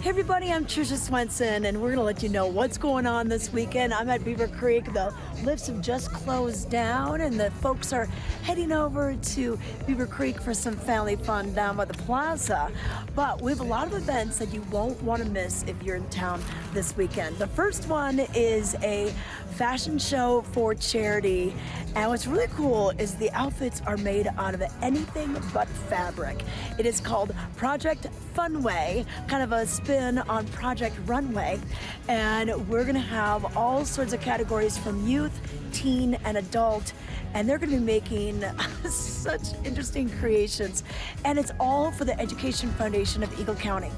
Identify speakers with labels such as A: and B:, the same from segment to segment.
A: Hey everybody, I'm Tricia Swenson, and we're going to let you know what's going on this weekend. I'm at Beaver Creek. The lifts have just closed down, and the folks are heading over to Beaver Creek for some family fun down by the plaza. But we have a lot of events that you won't want to miss if you're in town this weekend. The first one is a fashion show for charity, and what's really cool is the outfits are made out of anything but fabric. It is called Project Funway, kind of a spin on Project Runway, and we're gonna have all sorts of categories from youth, teen, and adult, and they're going to be making such interesting creations, and it's all for the Education Foundation of Eagle County.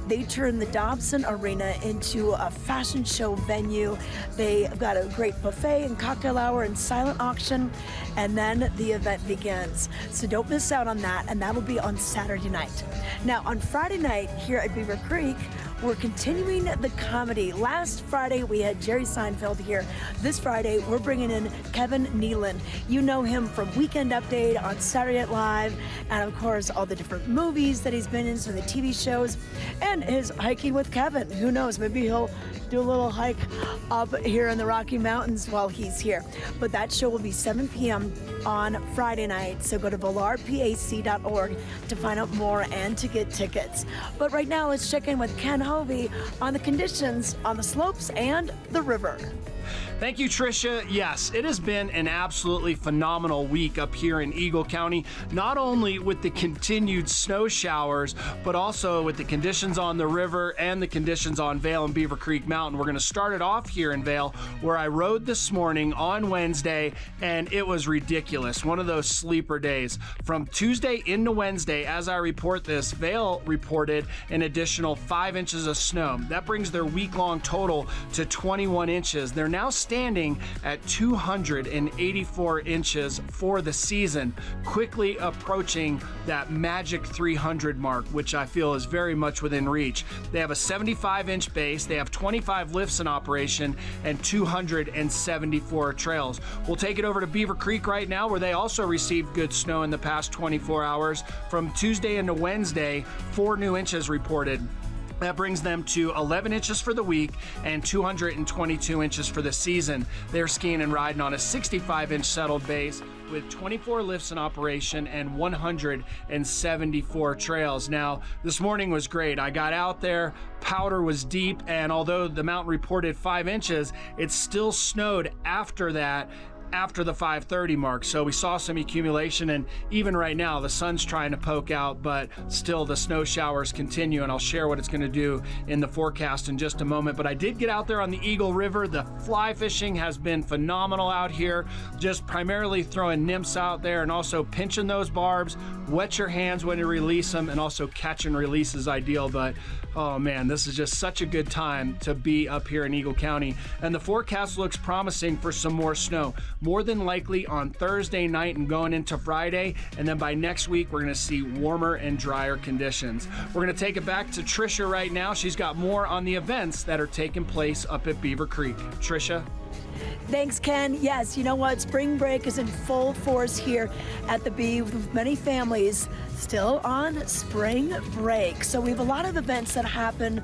A: They turned the Dobson Arena into a fashion show venue. They've got a great buffet and cocktail hour and silent auction, and then the event begins. So don't miss out on that, and that'll be on Saturday night. Now, on Friday night here at Beaver Creek, we're continuing the comedy. Last Friday, we had Jerry Seinfeld here. This Friday, we're bringing in Kevin Nealon. You know him from Weekend Update on Saturday Night Live, and of course, all the different movies that he's been in, so the TV shows, and his Hiking with Kevin. Who knows, maybe he'll do a little hike up here in the Rocky Mountains while he's here. But that show will be 7 p.m. on Friday night, so go to velarpac.org to find out more and to get tickets. But right now, let's check in with Ken Hovey on the conditions on the slopes and the river.
B: Thank you, Tricia. Yes, it has been an absolutely phenomenal week up here in Eagle County, not only with the continued snow showers, but also with the conditions on the river and the conditions on Vail and Beaver Creek Mountain. We're going to start it off here in Vail, where I rode this morning on Wednesday, and it was ridiculous. One of those sleeper days. From Tuesday into Wednesday, as I report this, Vail reported an additional 5 inches of snow. That brings their week-long total to 21 inches. They're now standing at 284 inches for the season, quickly approaching that magic 300 mark, which I feel is very much within reach. They have a 75-inch base, they have 25 lifts in operation, and 274 trails. We'll take it over to Beaver Creek right now, where they also received good snow in the past 24 hours. From Tuesday into Wednesday, 4 new inches reported. That brings them to 11 inches for the week and 222 inches for the season. They're skiing and riding on a 65-inch settled base with 24 lifts in operation and 174 trails. Now, this morning was great. I got out there, powder was deep, and although the mountain reported 5 inches, it still snowed after that, after the 5:30 mark. So we saw some accumulation, and even right now the sun's trying to poke out, but still the snow showers continue, and I'll share what it's going to do in the forecast in just a moment. But I did get out there on the Eagle River. The fly fishing has been phenomenal out here, just primarily throwing nymphs out there and also pinching those barbs. Wet your hands when you release them, and also catch and release is ideal. But oh man, this is just such a good time to be up here in Eagle County, and the forecast looks promising for some more snow. More than likely on Thursday night and going into Friday, and then by next week we're going to see warmer and drier conditions. We're going to take it back to Tricia right now. She's got more on the events that are taking place up at Beaver Creek. Tricia?
A: Thanks, Ken. Yes, you know what? Spring break is in full force here at the Bee, with many families still on spring break. So we have a lot of events that happen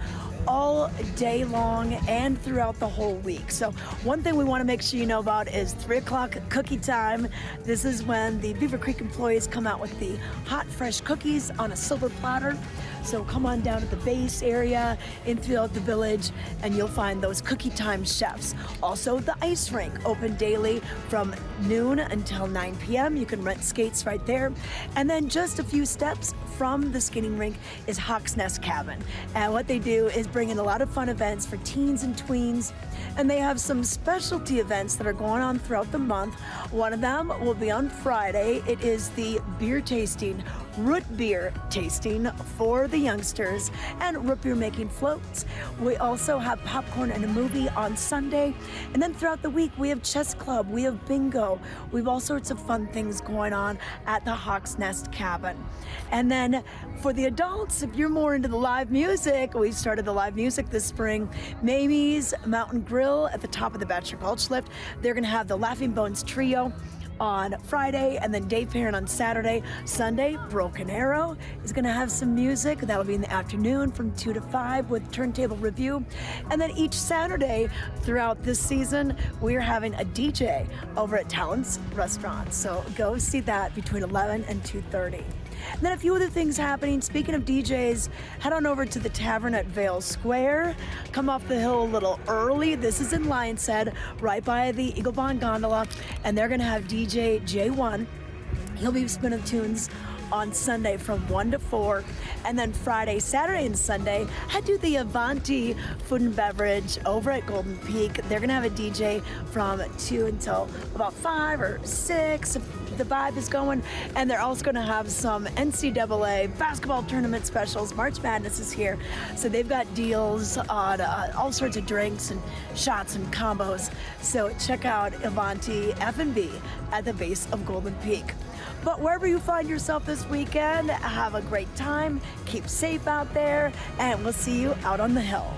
A: all day long and throughout the whole week. So one thing we want to make sure you know about is 3 o'clock cookie time. This is when the Beaver Creek employees come out with the hot, fresh cookies on a silver platter. So come on down to the base area in throughout the village, and you'll find those cookie time chefs. Also, the ice rink open daily from noon until 9 p.m. You can rent skates right there. And then just a few steps from the skating rink is Hawk's Nest Cabin. And what they do is bring in a lot of fun events for teens and tweens. And they have some specialty events that are going on throughout the month. One of them will be on Friday. It is the beer tasting, root beer tasting for the youngsters, and root beer making floats. We also have popcorn and a movie on Sunday. And then throughout the week, we have chess club, we have bingo. We have all sorts of fun things going on at the Hawk's Nest Cabin. And then for the adults, if you're more into the live music, we started the live music this spring. Mamie's Mountain Grill at the top of the Bachelor Gulch lift. They're going to have the Laughing Bones Trio. on Friday, and then Dave Perrin on Saturday. Sunday, Broken Arrow is going to have some music. That'll be in the afternoon from 2 to 5 with Turntable Review. And then each Saturday throughout this season, we're having a DJ over at Talent's Restaurant. So go see that between 11 and 2:30. And then a few other things happening. Speaking of DJs, head on over to the Tavern at Vail Square. Come off the hill a little early. This is in Lion's Head, right by the Eagle Bond Gondola. And they're going to have DJ J1. He'll be spinning tunes on Sunday from 1 to 4. And then Friday, Saturday, and Sunday, head to the Avanti Food and Beverage over at Golden Peak. They're going to have a DJ from 2 until about 5 or 6 if the vibe is going. And they're also going to have some NCAA basketball tournament specials. March Madness is here. So they've got deals on all sorts of drinks and shots and combos. So check out Avanti F&B at the base of Golden Peak. But wherever you find yourself this weekend, have a great time, keep safe out there, and we'll see you out on the hill.